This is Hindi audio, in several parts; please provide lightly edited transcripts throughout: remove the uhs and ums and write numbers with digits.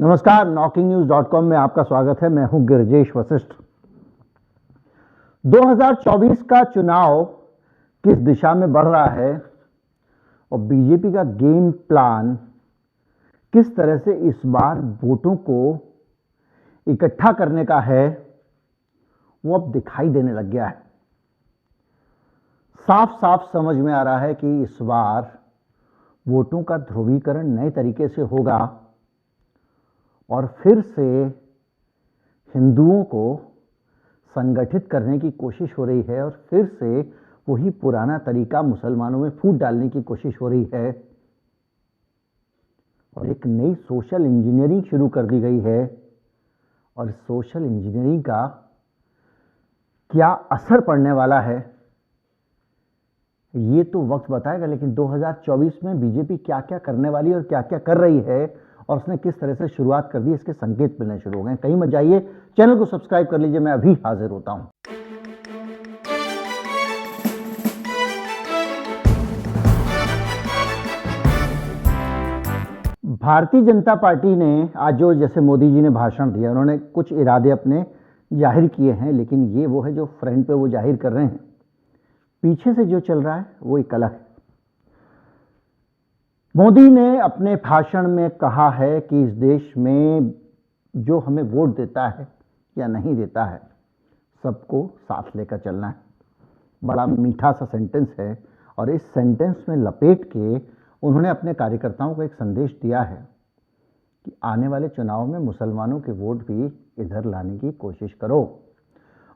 नमस्कार, knocking-news.com में आपका स्वागत है। मैं हूं गिरजेश वशिष्ठ। 2024 का चुनाव किस दिशा में बढ़ रहा है और बीजेपी का गेम प्लान किस तरह से इस बार वोटों को इकट्ठा करने का है, वो अब दिखाई देने लग गया है। साफ साफ समझ में आ रहा है कि इस बार वोटों का ध्रुवीकरण नए तरीके से होगा और फिर से हिंदुओं को संगठित करने की कोशिश हो रही है और फिर से वही पुराना तरीका मुसलमानों में फूट डालने की कोशिश हो रही है और एक नई सोशल इंजीनियरिंग शुरू कर दी गई है। और सोशल इंजीनियरिंग का क्या असर पड़ने वाला है ये तो वक्त बताएगा, लेकिन 2024 में बीजेपी क्या क्या करने वाली और क्या क्या कर रही है और उसने किस तरह से शुरुआत कर दी, इसके संकेत मिलने शुरू हो गए। कहीं मत जाइए, चैनल को सब्सक्राइब कर लीजिए, मैं अभी हाजिर होता हूं। भारतीय जनता पार्टी ने आज जो जैसे मोदी जी ने भाषण दिया, उन्होंने कुछ इरादे अपने जाहिर किए हैं, लेकिन ये वो है जो फ्रंट पे वो जाहिर कर रहे हैं, पीछे से जो चल रहा है वो एक अलग है। मोदी ने अपने भाषण में कहा है कि इस देश में जो हमें वोट देता है या नहीं देता है, सबको साथ लेकर चलना है। बड़ा मीठा सा सेंटेंस है और इस सेंटेंस में लपेट के उन्होंने अपने कार्यकर्ताओं को एक संदेश दिया है कि आने वाले चुनाव में मुसलमानों के वोट भी इधर लाने की कोशिश करो।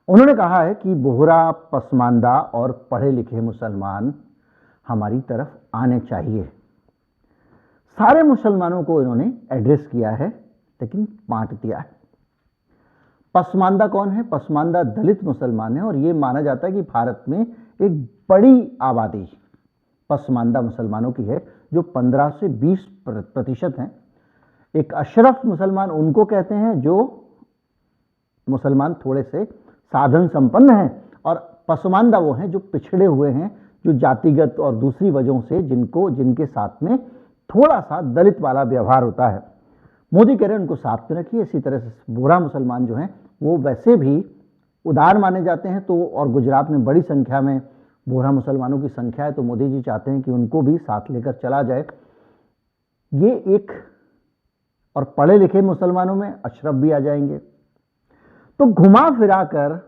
उन्होंने कहा है कि बोहरा, पसमानदा और पढ़े लिखे मुसलमान हमारी तरफ आने चाहिए। सारे मुसलमानों को इन्होंने एड्रेस किया है, लेकिन बांट दिया है। पसमानदा कौन है? पसमानदा दलित मुसलमान है और यह माना जाता है कि भारत में एक बड़ी आबादी पसमानदा मुसलमानों की है, जो 15 से 20% हैं। एक अशरफ मुसलमान उनको कहते हैं जो मुसलमान थोड़े से साधन संपन्न हैं, और पसमानदा वो हैं जो पिछड़े हुए हैं, जो जातिगत और दूसरी वजहों से जिनके साथ में थोड़ा सा दलित वाला व्यवहार होता है। मोदी कह रहे हैं उनको साथ में रखिए। इसी तरह से बोहरा मुसलमान जो हैं वो वैसे भी उदार माने जाते हैं, तो और गुजरात में बड़ी संख्या में बोहरा मुसलमानों की संख्या है, तो मोदी जी चाहते हैं कि उनको भी साथ लेकर चला जाए। ये एक, और पढ़े लिखे मुसलमानों में अशरफ भी आ जाएंगे। तो घुमा फिरा कर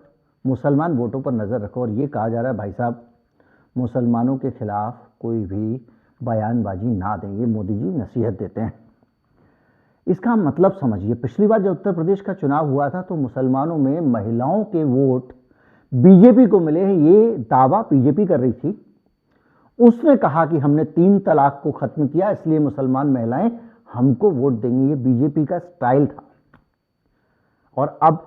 मुसलमान वोटों पर नजर रखो। और ये कहा जा रहा है भाई साहब, मुसलमानों के खिलाफ कोई भी बयानबाजी ना दें, ये मोदी जी नसीहत देते हैं। इसका मतलब समझिए, पिछली बार जब उत्तर प्रदेश का चुनाव हुआ था तो मुसलमानों में महिलाओं के वोट बीजेपी को मिले हैं, ये दावा बीजेपी कर रही थी। उसने कहा कि हमने 3 तलाक को खत्म किया, इसलिए मुसलमान महिलाएं हमको वोट देंगी। ये बीजेपी का स्टाइल था। और अब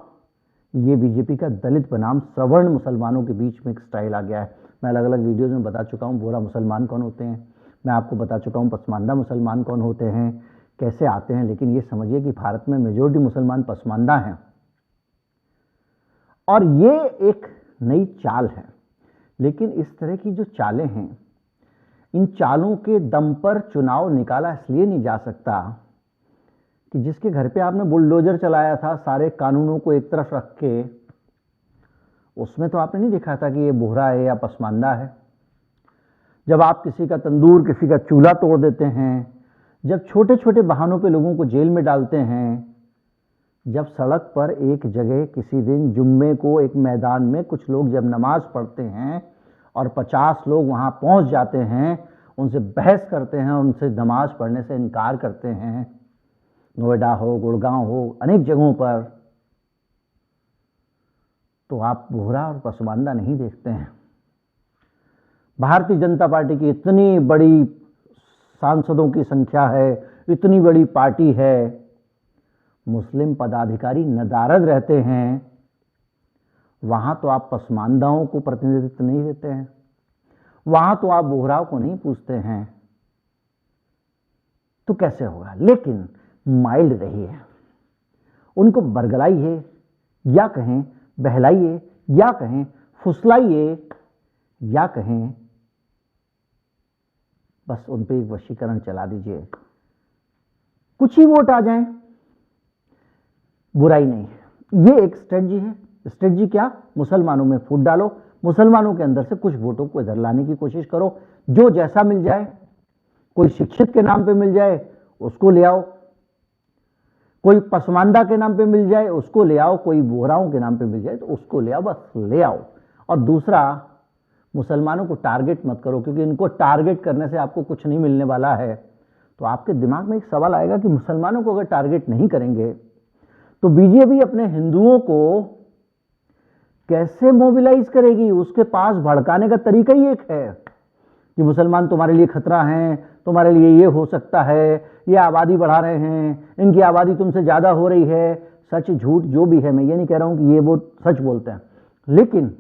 ये बीजेपी का दलित बनाम सवर्ण मुसलमानों के बीच में एक स्टाइल आ गया है। मैं अलग अलग वीडियोज में बता चुका हूं बोहरा मुसलमान कौन होते हैं, मैं आपको बता चुका हूं पसमानदा मुसलमान कौन होते हैं, कैसे आते हैं। लेकिन ये समझिए कि भारत में मेजॉरिटी मुसलमान पसमानदा हैं और ये एक नई चाल है। लेकिन इस तरह की जो चालें हैं, इन चालों के दम पर चुनाव निकाला इसलिए नहीं जा सकता कि जिसके घर पे आपने बुलडोजर चलाया था सारे कानूनों को एक तरफ रख के, उसमें तो आपने नहीं देखा था कि ये बोहरा है या पसमानदा है। जब आप किसी का तंदूर, किसी का चूल्हा तोड़ देते हैं, जब छोटे छोटे बहानों पे लोगों को जेल में डालते हैं, जब सड़क पर एक जगह किसी दिन जुम्मे को एक मैदान में कुछ लोग जब नमाज पढ़ते हैं और 50 लोग वहां पहुंच जाते हैं, उनसे बहस करते हैं, उनसे नमाज पढ़ने से इनकार करते हैं, नोएडा हो, गुड़गांव हो, अनेक जगहों पर, तो आप बोहरा और पसमानदा नहीं देखते हैं। भारतीय जनता पार्टी की इतनी बड़ी सांसदों की संख्या है, इतनी बड़ी पार्टी है, मुस्लिम पदाधिकारी नदारद रहते हैं, वहां तो आप पसमानदाओं को प्रतिनिधित्व नहीं देते हैं, वहां तो आप बोहराओं को नहीं पूछते हैं, तो कैसे होगा। लेकिन माइल्ड रहिए, उनको बरगलाइए या कहें बहलाइए या कहें फुसलाइए या कहें बस उन पे एक वशीकरण चला दीजिए। कुछ ही वोट आ जाएं, बुराई नहीं है। ये एक स्ट्रेटजी है। स्ट्रेटजी क्या? मुसलमानों में फूट डालो, मुसलमानों के अंदर से कुछ वोटों को इधर लाने की कोशिश करो, जो जैसा मिल जाए, कोई शिक्षित के नाम पे मिल जाए उसको ले आओ, कोई पसमानदा के नाम पे मिल जाए उसको ले आओ, कोई बोहराओं के नाम पे मिल जाए तो उसको ले आओ, बस ले आओ। और दूसरा, मुसलमानों को टारगेट मत करो, क्योंकि इनको टारगेट करने से आपको कुछ नहीं मिलने वाला है। तो आपके दिमाग में एक सवाल आएगा कि मुसलमानों को अगर टारगेट नहीं करेंगे तो बीजेपी अपने हिंदुओं को कैसे मोबिलाइज करेगी? उसके पास भड़काने का तरीका ही एक है कि मुसलमान तुम्हारे लिए खतरा हैं, तुम्हारे लिए ये हो सकता है, ये आबादी बढ़ा रहे हैं, इनकी आबादी तुमसे ज्यादा हो रही है। सच झूठ जो भी है, मैं ये नहीं कह रहा हूं कि ये वो सच बोलते हैं, लेकिन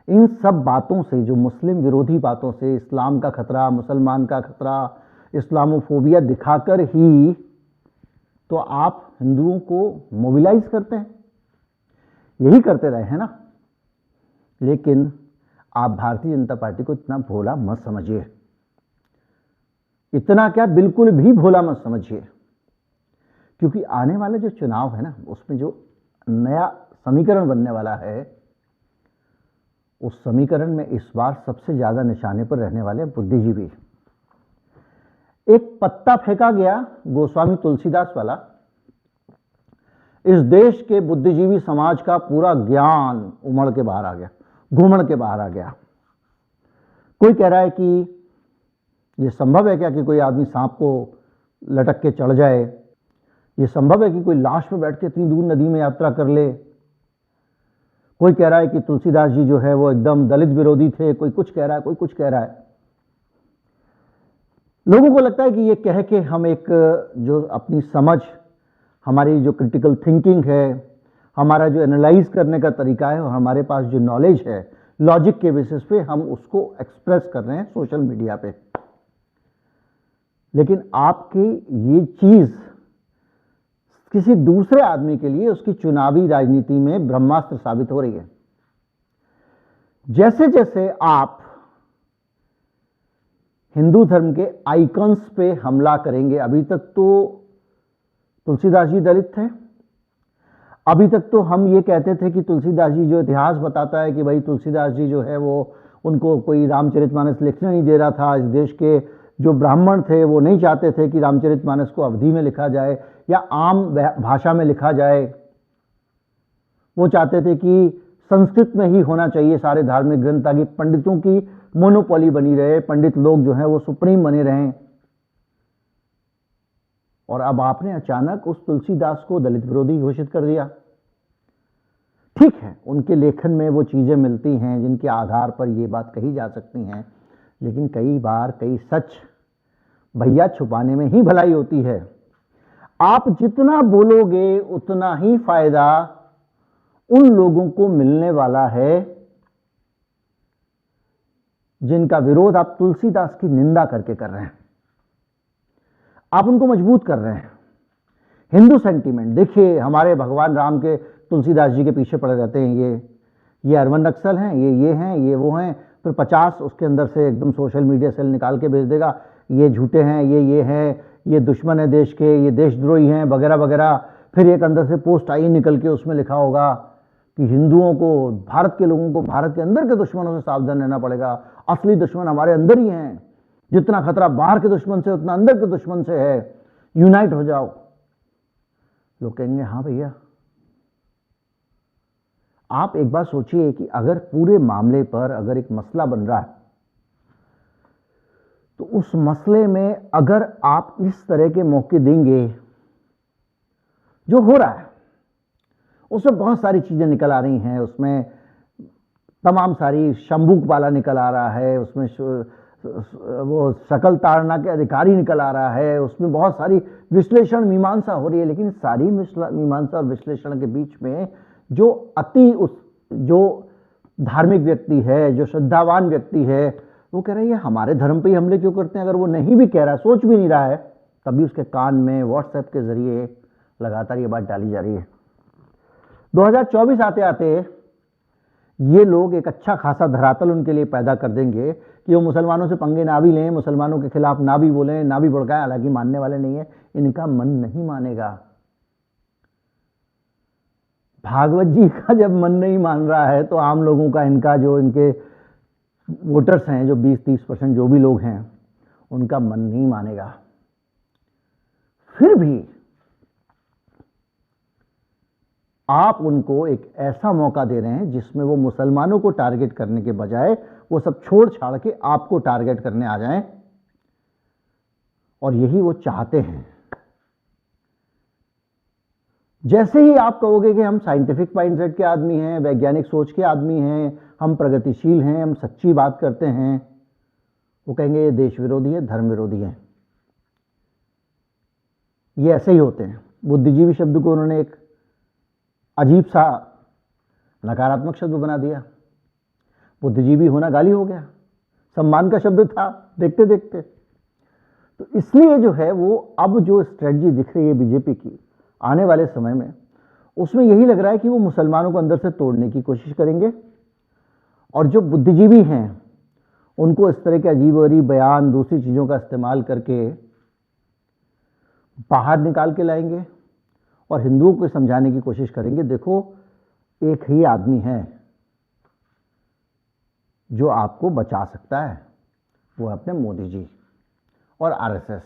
इन सब बातों से, जो मुस्लिम विरोधी बातों से, इस्लाम का खतरा, मुसलमान का खतरा, इस्लामोफोबिया दिखाकर ही तो आप हिंदुओं को मोबिलाइज करते हैं। यही करते रहे हैं ना। लेकिन आप भारतीय जनता पार्टी को इतना भोला मत समझिए, इतना क्या, बिल्कुल भी भोला मत समझिए, क्योंकि आने वाला जो चुनाव है ना, उसमें जो नया समीकरण बनने वाला है, उस समीकरण में इस बार सबसे ज्यादा निशाने पर रहने वाले बुद्धिजीवी। एक पत्ता फेंका गया गोस्वामी तुलसीदास वाला, इस देश के बुद्धिजीवी समाज का पूरा ज्ञान उमड़ के बाहर आ गया, घूमड़ के बाहर आ गया। कोई कह रहा है कि यह संभव है क्या कि कोई आदमी सांप को लटक के चढ़ जाए? यह संभव है कि कोई लाश में बैठ के इतनी दूर नदी में यात्रा कर ले? कोई कह रहा है कि तुलसीदास जी जो है वो एकदम दलित विरोधी थे, कोई कुछ कह रहा है, कोई कुछ कह रहा है। लोगों को लगता है कि ये कह के हम एक जो अपनी समझ, हमारी जो क्रिटिकल थिंकिंग है, हमारा जो एनालाइज करने का तरीका है, और हमारे पास जो नॉलेज है, लॉजिक के बेसिस पे हम उसको एक्सप्रेस कर रहे हैं सोशल मीडिया पे। लेकिन आपकी ये चीज किसी दूसरे आदमी के लिए उसकी चुनावी राजनीति में ब्रह्मास्त्र साबित हो रही है। जैसे जैसे आप हिंदू धर्म के आइकन्स पे हमला करेंगे, अभी तक तो तुलसीदास जी दलित थे, अभी तक तो हम ये कहते थे कि तुलसीदास जी, जो इतिहास बताता है कि भाई तुलसीदास जी जो है वो, उनको कोई रामचरितमानस लिखने नहीं दे रहा था। इस देश के जो ब्राह्मण थे वो नहीं चाहते थे कि रामचरितमानस को अवधी में लिखा जाए या आम भाषा में लिखा जाए, वो चाहते थे कि संस्कृत में ही होना चाहिए सारे धार्मिक ग्रंथ, ताकि पंडितों की मोनोपोली बनी रहे, पंडित लोग जो हैं वो सुप्रीम बने रहें। और अब आपने अचानक उस तुलसीदास को दलित विरोधी घोषित कर दिया। ठीक है, उनके लेखन में वो चीजें मिलती हैं जिनके आधार पर ये बात कही जा सकती हैं, लेकिन कई बार कई सच भैया छुपाने में ही भलाई होती है। आप जितना बोलोगे उतना ही फायदा उन लोगों को मिलने वाला है जिनका विरोध आप तुलसीदास की निंदा करके कर रहे हैं। आप उनको मजबूत कर रहे हैं। हिंदू सेंटीमेंट देखिए, हमारे भगवान राम के तुलसीदास जी के पीछे पड़े रहते हैं, ये अरवन नक्सल हैं, ये हैं, ये वो हैं, फिर 50 उसके अंदर से एकदम सोशल मीडिया सेल निकाल के भेज देगा, ये झूठे हैं, ये हैं, ये दुश्मन है देश के, ये देशद्रोही हैं, वगैरह वगैरह। फिर एक अंदर से पोस्ट आई निकल के, उसमें लिखा होगा कि हिंदुओं को, भारत के लोगों को भारत के अंदर के दुश्मनों से सावधान रहना पड़ेगा, असली दुश्मन हमारे अंदर ही हैं, जितना खतरा बाहर के दुश्मन से उतना अंदर के दुश्मन से है, यूनाइट हो जाओ। लोग कहेंगे हाँ भैया। आप एक बात सोचिए कि अगर पूरे मामले पर अगर एक मसला बन रहा है, तो उस मसले में अगर आप इस तरह के मौके देंगे, जो हो रहा है उसमें बहुत सारी चीजें निकल आ रही हैं, उसमें तमाम सारी शंभुक वाला निकल आ रहा है, उसमें वो शकल ताड़ना के अधिकारी निकल आ रहा है, उसमें बहुत सारी विश्लेषण मीमांसा हो रही है। लेकिन सारी मीमांसा और विश्लेषण के बीच में जो जो धार्मिक व्यक्ति है, जो श्रद्धावान व्यक्ति है, वो कह रहा है ये हमारे धर्म पे ही हमले क्यों करते हैं। अगर वो नहीं भी कह रहा है, सोच भी नहीं रहा है, तभी उसके कान में व्हाट्सएप के जरिए लगातार ये बात डाली जा रही है। 2024 आते आते ये लोग एक अच्छा खासा धरातल उनके लिए पैदा कर देंगे कि वो मुसलमानों से पंगे ना भी लें, मुसलमानों के खिलाफ ना भी बोलें, ना भी भड़काएं। हालांकि मानने वाले नहीं है, इनका मन नहीं मानेगा। भागवत जी का जब मन नहीं मान रहा है तो आम लोगों का, इनका जो इनके वोटर्स हैं, जो 20-30% जो भी लोग हैं, उनका मन नहीं मानेगा। फिर भी आप उनको एक ऐसा मौका दे रहे हैं जिसमें वो मुसलमानों को टारगेट करने के बजाय वो सब छोड़ छाड़ के आपको टारगेट करने आ जाएं, और यही वो चाहते हैं। जैसे ही आप कहोगे कि हम साइंटिफिक माइंडसेट के आदमी हैं, वैज्ञानिक सोच के आदमी हैं, हम प्रगतिशील हैं, हम सच्ची बात करते हैं, वो कहेंगे ये देश विरोधी है, धर्म विरोधी है। ये ऐसे ही होते हैं। बुद्धिजीवी शब्द को उन्होंने एक अजीब सा नकारात्मक शब्द बना दिया। बुद्धिजीवी होना गाली हो गया, सम्मान का शब्द था देखते देखते। तो इसलिए जो है वो अब जो स्ट्रेटजी दिख रही है बीजेपी की आने वाले समय में, उसमें यही लग रहा है कि वो मुसलमानों को अंदर से तोड़ने की कोशिश करेंगे, और जो बुद्धिजीवी हैं उनको इस तरह के अजीब-अजीब बयान, दूसरी चीज़ों का इस्तेमाल करके बाहर निकाल के लाएंगे और हिंदुओं को समझाने की कोशिश करेंगे, देखो एक ही आदमी है जो आपको बचा सकता है, वो है अपने मोदी जी और आरएसएस।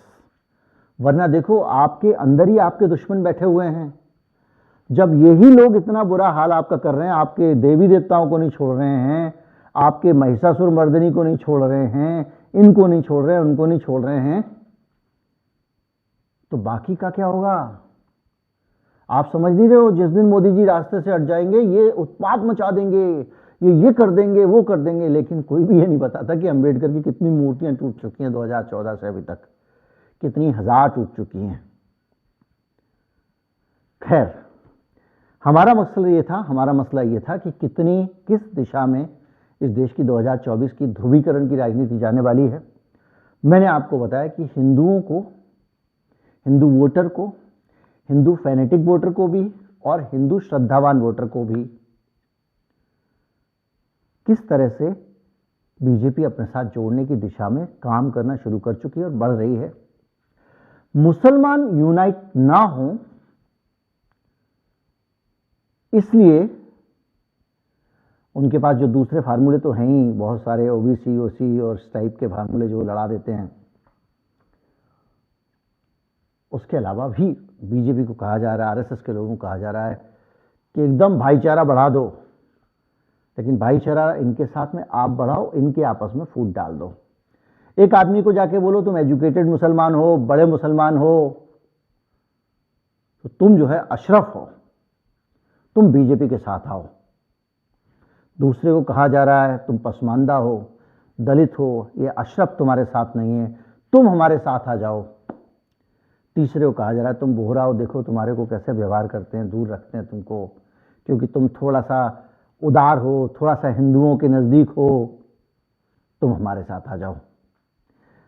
वरना देखो आपके अंदर ही आपके दुश्मन बैठे हुए हैं। जब यही लोग इतना बुरा हाल आपका कर रहे हैं, आपके देवी देवताओं को नहीं छोड़ रहे हैं, आपके महिषासुर मर्दिनी को नहीं छोड़ रहे हैं, इनको नहीं छोड़ रहे हैं, उनको नहीं छोड़ रहे हैं, तो बाकी का क्या होगा? आप समझ नहीं रहे हो? जिस दिन मोदी जी रास्ते से हट जाएंगे, ये उत्पात मचा देंगे, ये कर देंगे, वो कर देंगे। लेकिन कोई भी ये नहीं बताता कि अंबेडकर की कितनी मूर्तियां टूट चुकी हैं 2014 से अभी तक, कितनी हजार टूट चुकी हैं। खैर, हमारा मसला ये था कि किस दिशा में इस देश की 2024 की ध्रुवीकरण की राजनीति जाने वाली है। मैंने आपको बताया कि हिंदुओं को, हिंदू वोटर को, हिंदू फैनेटिक वोटर को भी और हिंदू श्रद्धावान वोटर को भी किस तरह से बीजेपी अपने साथ जोड़ने की दिशा में काम करना शुरू कर चुकी है और बढ़ रही है। मुसलमान यूनाइट ना हो, इसलिए उनके पास जो दूसरे फार्मूले तो हैं ही बहुत सारे, ओबीसी, ओसी और इस टाइप के फार्मूले जो लड़ा देते हैं। उसके अलावा भी बीजेपी को कहा जा रहा है, आरएसएस के लोगों को कहा जा रहा है कि एकदम भाईचारा बढ़ा दो, लेकिन भाईचारा इनके साथ में आप बढ़ाओ, इनके आपस में फूट डाल दो। एक आदमी को जाके बोलो तुम एजुकेटेड मुसलमान हो, बड़े मुसलमान हो, तो तुम जो है अशरफ हो, तुम बीजेपी के साथ आओ। दूसरे को कहा जा रहा है तुम पसमानदा हो, दलित हो, ये अशरफ तुम्हारे साथ नहीं है, तुम हमारे साथ आ जाओ। तीसरे को कहा जा रहा है तुम बोहरा हो, देखो तुम्हारे को कैसे व्यवहार करते हैं, दूर रखते हैं तुमको, क्योंकि तुम थोड़ा सा उदार हो, थोड़ा सा हिंदुओं के नज़दीक हो, तुम हमारे साथ आ जाओ।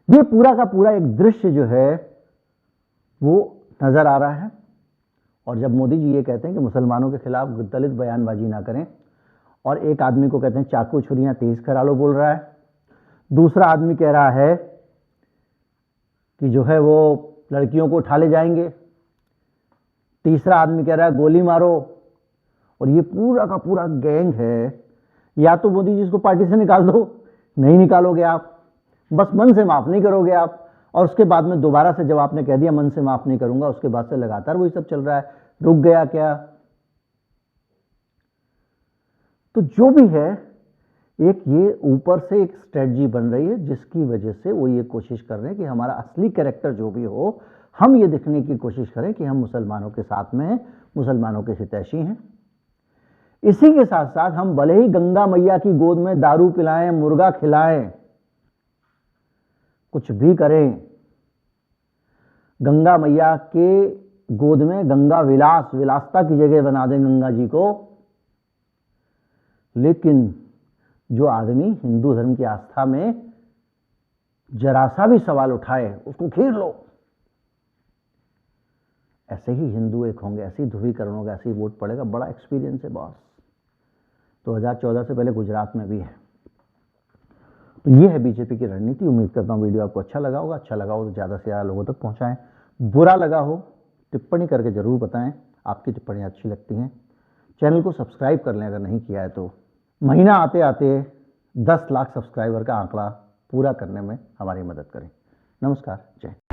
ये पूरा का पूरा एक दृश्य जो है वो नज़र आ रहा है। और जब मोदी जी ये कहते हैं कि मुसलमानों के खिलाफ दलित बयानबाजी ना करें, और एक आदमी को कहते हैं चाकू छुरियां तेज करा लो बोल रहा है, दूसरा आदमी कह रहा है कि जो है वो लड़कियों को उठा ले जाएंगे, तीसरा आदमी कह रहा है गोली मारो, और ये पूरा का पूरा गैंग है। या तो मोदी जी इसको पार्टी से निकाल दो, नहीं निकालोगे आप, बस मन से माफ नहीं करोगे आप, और उसके बाद में दोबारा से जब आपने कह दिया मन से माफ नहीं करूंगा, उसके बाद से लगातार वही सब चल रहा है। रुक गया क्या? तो जो भी है, एक ये ऊपर से एक स्ट्रेटजी बन रही है जिसकी वजह से वो ये कोशिश कर रहे हैं कि हमारा असली कैरेक्टर जो भी हो, हम ये दिखने की कोशिश करें कि हम मुसलमानों के साथ में हैं, मुसलमानों के हितैषी हैं। इसी के साथ साथ हम भले ही गंगा मैया की गोद में दारू पिलाएं, मुर्गा खिलाएं, कुछ भी करें, गंगा मैया के गोद में गंगा विलासता की जगह बना दें गंगा जी को, लेकिन जो आदमी हिंदू धर्म की आस्था में जरा सा भी सवाल उठाए उसको घेर लो। ऐसे ही हिंदू एक होंगे, ऐसे ही ध्रुवीकरण होगा, ऐसे ही वोट पड़ेगा। बड़ा एक्सपीरियंस है बॉस, 2014 से पहले गुजरात में भी है। तो ये है बीजेपी की रणनीति। उम्मीद करता हूँ वीडियो आपको अच्छा लगा होगा। अच्छा लगा हो तो ज़्यादा से ज़्यादा लोगों तक पहुँचाएं। बुरा लगा हो टिप्पणी करके ज़रूर बताएं, आपकी टिप्पणियाँ अच्छी लगती हैं। चैनल को सब्सक्राइब कर लें अगर नहीं किया है तो। महीना आते आते 10 लाख सब्सक्राइबर का आंकड़ा पूरा करने में हमारी मदद करें। नमस्कार, जय हिंद।